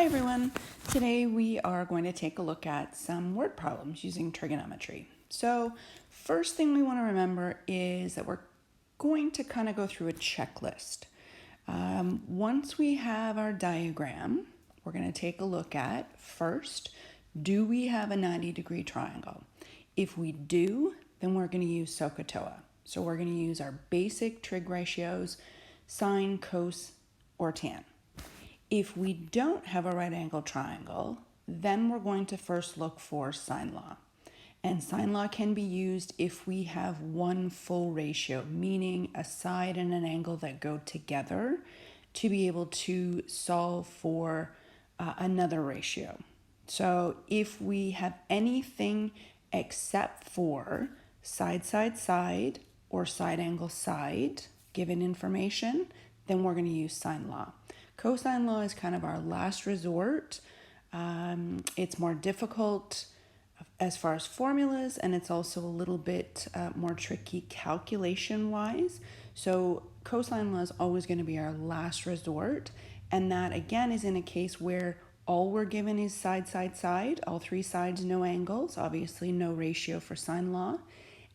Hi everyone. Today we are going to take a look at some word problems using trigonometry. So first thing we want to remember is that we're going to kind of go through a checklist. Once we have our diagram, we're going to take a look at first, do we have a 90-degree triangle? If we do, then we're going to use SOHCAHTOA. So we're going to use our basic trig ratios, sine, cos, or tan. If we don't have a right angle triangle, then we're going to first look for sine law. And sine law can be used if we have one full ratio, meaning a side and an angle that go together to be able to solve for another ratio. So if we have anything except for side, side, side, or side angle side given information, then we're going to use sine law. Cosine law is kind of our last resort. It's more difficult as far as formulas, and it's also a little bit more tricky calculation-wise. So cosine law is always going to be our last resort, and that again is in a case where all we're given is side, side, side, all three sides, no angles, obviously no ratio for sine law,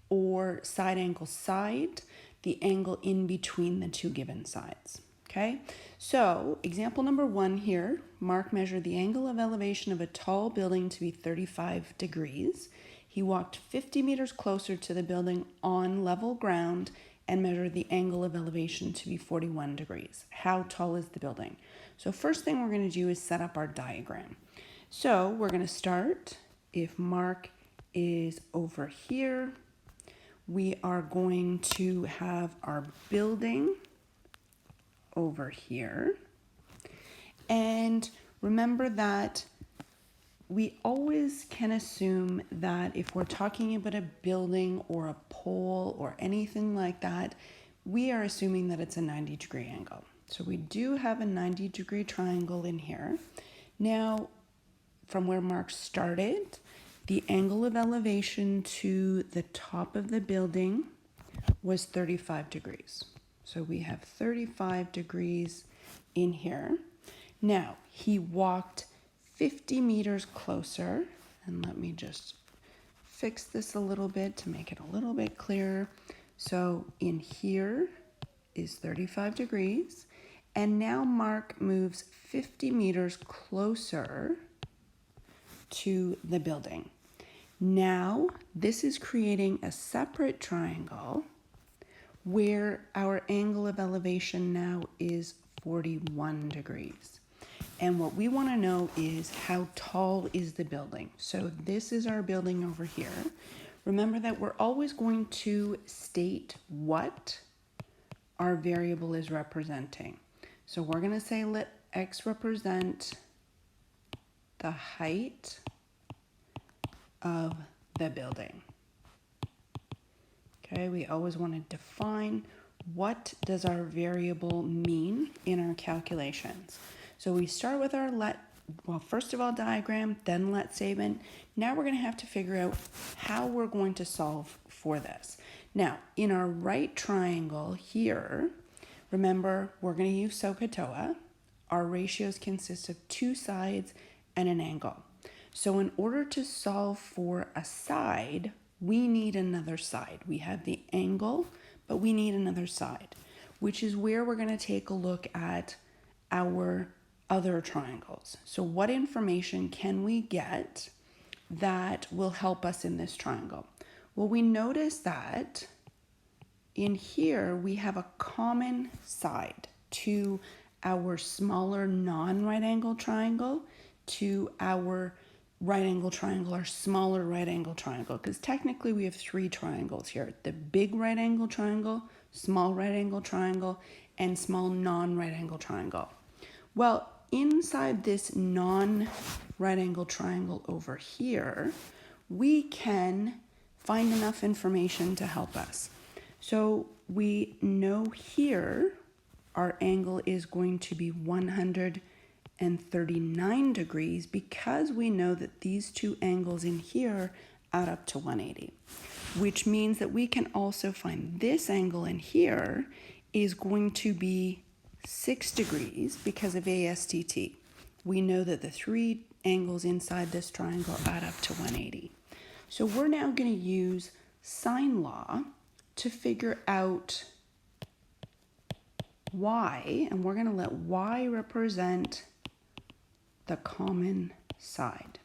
or side angle side, the angle in between the two given sides. Okay, so example number 1 here, Mark measured the angle of elevation of a tall building to be 35 degrees. He walked 50 meters closer to the building on level ground and measured the angle of elevation to be 41 degrees. How tall is the building? So first thing we're going to do is set up our diagram. So we're going to start, if Mark is over here, we are going to have our building over here. And remember that we always can assume that if we're talking about a building or a pole or anything like that, we are assuming that it's a 90-degree angle. So we do have a 90-degree triangle in here. Now, from where Mark started, the angle of elevation to the top of the building was 35 degrees. So we have 35 degrees in here. Now, he walked 50 meters closer, and let me just fix this a little bit to make it a little bit clearer. So in here is 35 degrees, and now Mark moves 50 meters closer to the building. Now, this is creating a separate triangle where our angle of elevation now is 41 degrees. And what we want to know is how tall is the building. So this is our building over here. Remember that we're always going to state what our variable is representing. So we're going to say let x represent the height of the building. Okay, we always want to define what does our variable mean in our calculations. So we start with our first of all diagram, then let statement. Now we're going to have to figure out how we're going to solve for this. Now, in our right triangle here, remember we're going to use SOHCAHTOA. Our ratios consist of two sides and an angle. So in order to solve for a side, we need another side. We have the angle, but we need another side, which is where we're going to take a look at our other triangles. So what information can we get that will help us in this triangle? Well, we notice that in here we have a common side to our smaller non-right angle triangle to our right angle triangle, our smaller right angle triangle, because technically we have three triangles here: the big right angle triangle, small right angle triangle, and small non-right angle triangle. Well, inside this non-right angle triangle over here, we can find enough information to help us. So we know here our angle is going to be 139 degrees because we know that these two angles in here add up to 180, which means that we can also find this angle in here is going to be 6 degrees because of ASTT. we know that the three angles inside this triangle add up to 180. So we're now going to use sine law to figure out y, and we're going to let y represent the common side.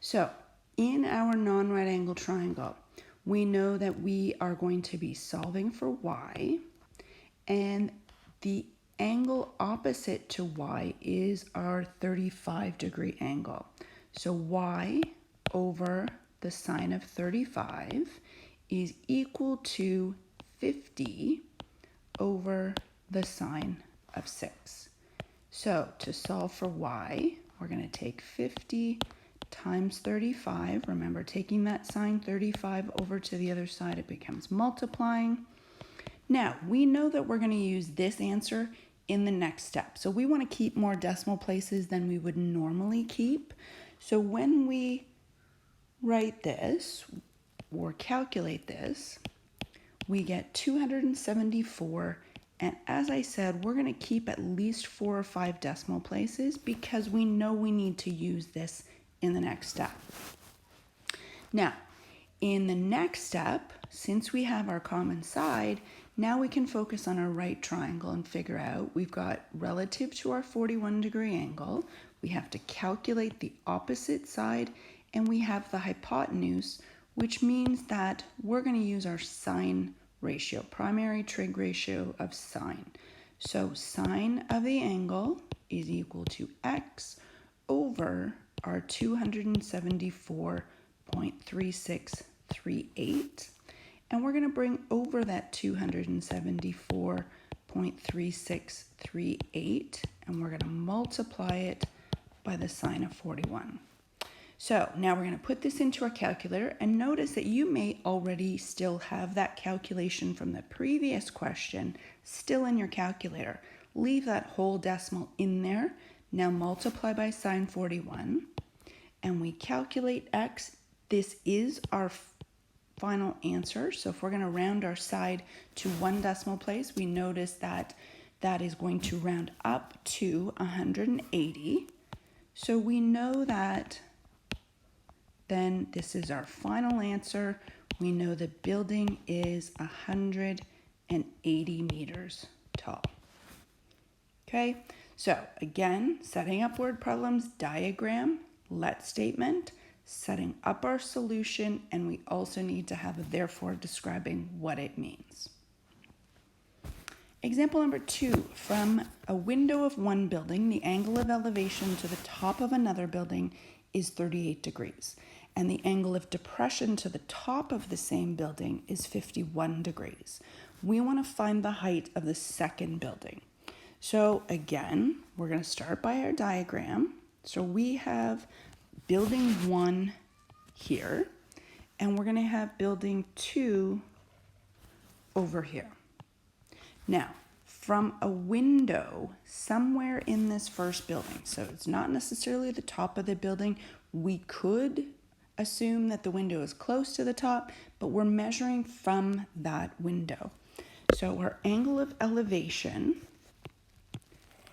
So in our non-right angle triangle, we know that we are going to be solving for y, and the angle opposite to y is our 35-degree angle. So y over the sine of 35 is equal to 50 over the sine of 6. So to solve for y, we're going to take 50 times 35. Remember, taking that sine 35 over to the other side, it becomes multiplying. Now, we know that we're going to use this answer in the next step. So we want to keep more decimal places than we would normally keep. So when we write this or calculate this, we get 274. And as I said, we're going to keep at least 4 or 5 decimal places because we know we need to use this in the next step. Now, in the next step, since we have our common side, now we can focus on our right triangle and figure out we've got relative to our 41-degree angle, we have to calculate the opposite side, and we have the hypotenuse, which means that we're going to use our sine ratio, primary trig ratio of sine. So sine of the angle is equal to x over our 274.3638. And we're going to bring over that 274.3638, and we're going to multiply it by the sine of 41. So now we're going to put this into our calculator, and notice that you may already still have that calculation from the previous question still in your calculator. Leave that whole decimal in there. Now multiply by sine 41, and we calculate x. This is our final answer. So if we're going to round our side to 1 decimal place, we notice that that is going to round up to 180. So we know that then this is our final answer. We know the building is 180 meters tall. Okay, so again, setting up word problems, diagram, let statement, setting up our solution, and we also need to have a therefore describing what it means. Example number 2, from a window of one building, the angle of elevation to the top of another building is 38 degrees, and the angle of depression to the top of the same building is 51 degrees. We want to find the height of the second building. So again, we're going to start by our diagram. So we have building 1 here, and we're going to have building 2 over here. Now, from a window somewhere in this first building, so it's not necessarily the top of the building, we could assume that the window is close to the top, but we're measuring from that window. So our angle of elevation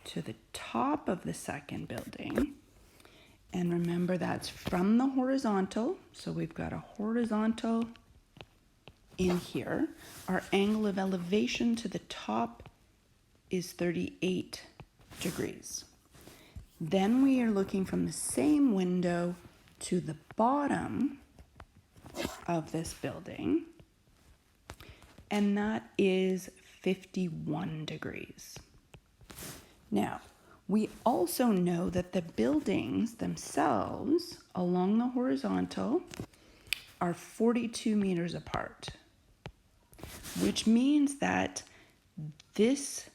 to the top of the second building, and remember that's from the horizontal, so we've got a horizontal in here. Our angle of elevation to the top is 38 degrees. Then we are looking from the same window to the bottom of this building, and that is 51 degrees. Now, we also know that the buildings themselves along the horizontal are 42 meters apart, which means that this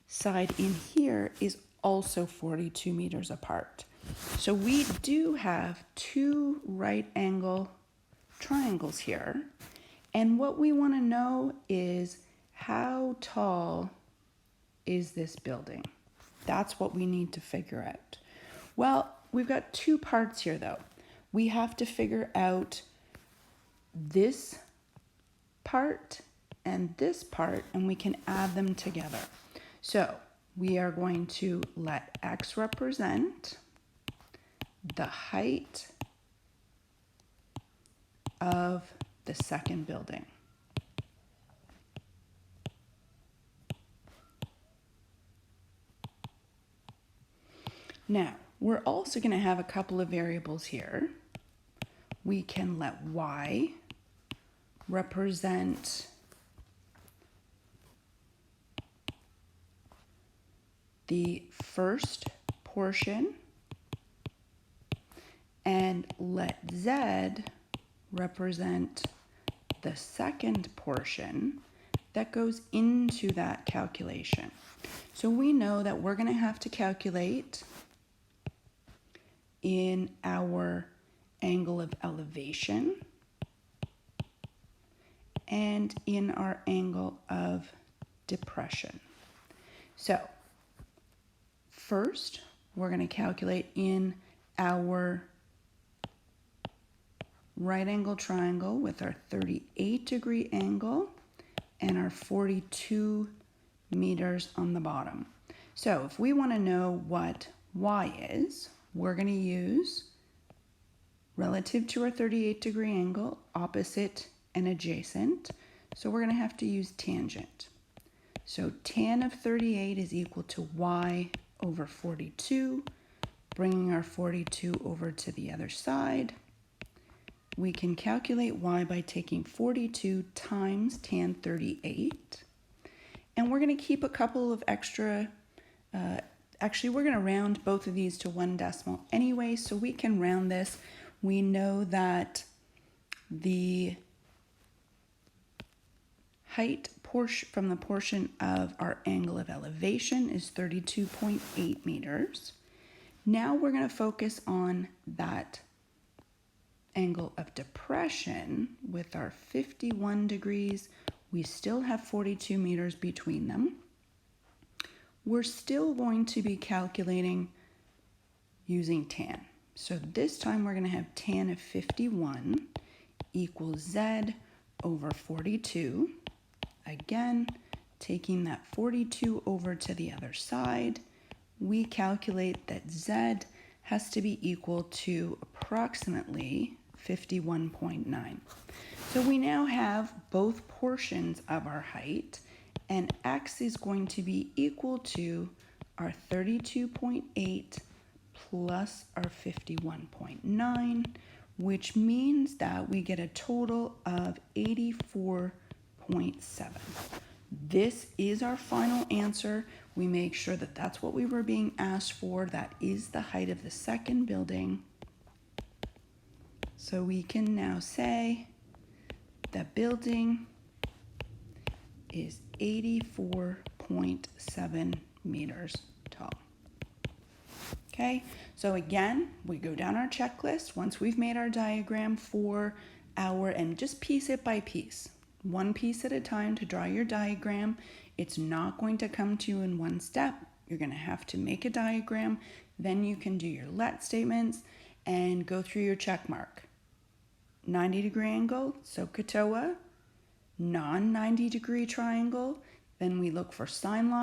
side in here is also 42 meters apart. So we do have 2 right angle triangles here, and what we want to know is how tall is this building? That's what we need to figure out. Well, we've got 2 parts here though. We have to figure out this part and this part, and we can add them together. So we are going to let x represent the height of the second building. Now, we're also going to have a couple of variables here. We can let y represent the first portion and let z represent the second portion that goes into that calculation. So we know that we're going to have to calculate in our angle of elevation and in our angle of depression. So first, we're going to calculate in our right angle triangle with our 38-degree angle and our 42 meters on the bottom. So if we want to know what y is, we're going to use relative to our 38-degree angle, opposite and adjacent. So we're going to have to use tangent. So tan of 38 is equal to y over 42, bringing our 42 over to the other side. We can calculate y by taking 42 times tan 38. And we're going to keep a couple of extra, actually we're going to round both of these to 1 decimal anyway, so we can round this. We know that the height portion from the portion of our angle of elevation is 32.8 meters. Now we're going to focus on that angle of depression with our 51 degrees. We still have 42 meters between them. We're still going to be calculating using tan. So this time we're going to have tan of 51 equals z over 42. Again, taking that 42 over to the other side, we calculate that z has to be equal to approximately 51.9. So we now have both portions of our height, and x is going to be equal to our 32.8 plus our 51.9, which means that we get a total of 84.7. This is our final answer. We make sure that that's what we were being asked for. That is the height of the second building. So we can now say the building is 84.7 meters tall. Okay, so again, we go down our checklist once we've made our diagram for our, and just piece it by piece, one piece at a time to draw your diagram. It's not going to come to you in one step. You're going to have to make a diagram, then you can do your let statements and go through your check mark. 90-degree angle, SOHCAHTOA, non-90-degree triangle, then we look for sine law.